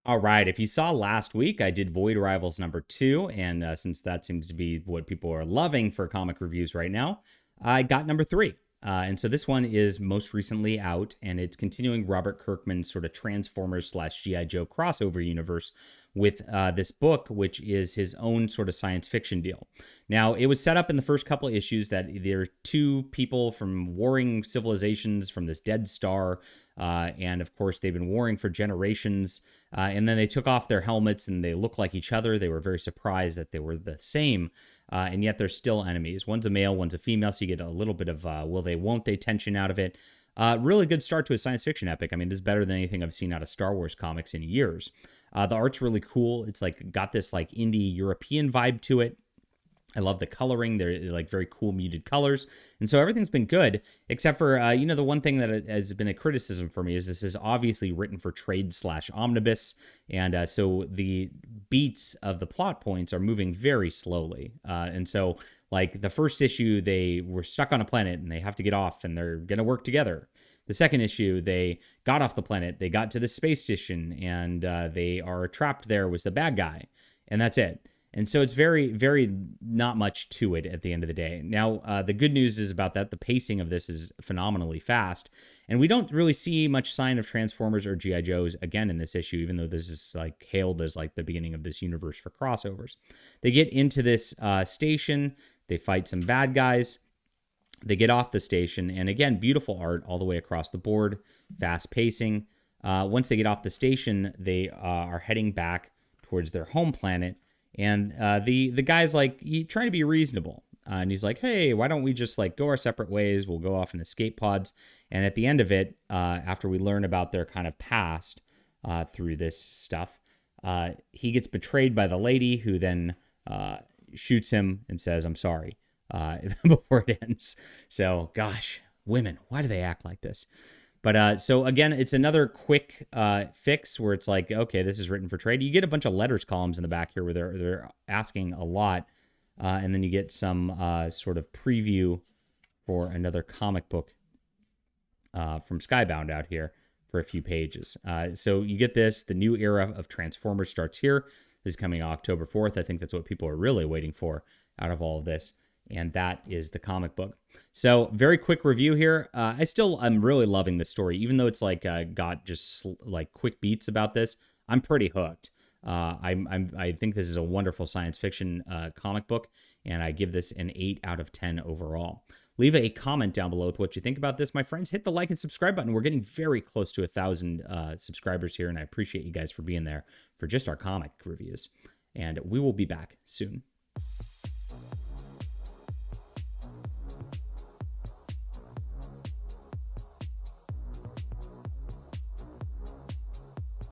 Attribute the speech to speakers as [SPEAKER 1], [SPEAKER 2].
[SPEAKER 1] All right. If you saw last week, I did Void Rivals number 2. And since that seems to be what people are loving for comic reviews right now, I got number 3. And so this one is most recently out, and it's continuing Robert Kirkman's sort of Transformers slash G.I. Joe crossover universe with this book, which is his own sort of science fiction deal. Now, it was set up in the first couple of issues that there are two people from warring civilizations from this dead star. And of course, they've been warring for generations. And then they took off their helmets and they look like each other. They were very surprised that they were the same. And yet they're still enemies. One's a male, one's a female. So you get a little bit of will they, won't they tension out of it. Really good start to a science fiction epic. I mean, this is better than anything I've seen out of Star Wars comics in years. The art's really cool. It's like got this like indie European vibe to it. I love the coloring. They're like very cool muted colors. And so everything's been good, except for, the one thing that has been a criticism for me is this is obviously written for trade slash omnibus. And so the beats of the plot points are moving very slowly. And so like the first issue, they were stuck on a planet and they have to get off and they're going to work together. The second issue, they got off the planet, they got to the space station, and they are trapped there with the bad guy. And that's it. And so it's very, very not much to it at the end of the day. Now, the good news is about that. The pacing of this is phenomenally fast. And we don't really see much sign of Transformers or G.I. Joes again in this issue, even though this is like hailed as like the beginning of this universe for crossovers. They get into this station. They fight some bad guys. They get off the station. And again, beautiful art all the way across the board. Fast pacing. Once they get off the station, they are heading back towards their home planet. And the guy's like trying to be reasonable. And he's like, hey, why don't we just like go our separate ways? We'll go off in escape pods. And at the end of it, after we learn about their kind of past through this stuff, he gets betrayed by the lady who then shoots him and says, I'm sorry, before it ends. So, gosh, women, why do they act like this? But so again, it's another quick fix where it's like, okay, this is written for trade. You get a bunch of letters columns in the back here where they're asking a lot. And then you get some sort of preview for another comic book from Skybound out here for a few pages. So you get this. The new era of Transformers starts here. This is coming October 4th. I think that's what people are really waiting for out of all of this. And that is the comic book. So very quick review here. I'm really loving this story, even though it's like got just like quick beats about this. I'm pretty hooked. I think this is a wonderful science fiction comic book, and I give this an 8 out of 10 overall. Leave a comment down below with what you think about this, my friends. Hit the like and subscribe button. We're getting very close to 1,000 subscribers here, and I appreciate you guys for being there for just our comic reviews. And we will be back soon.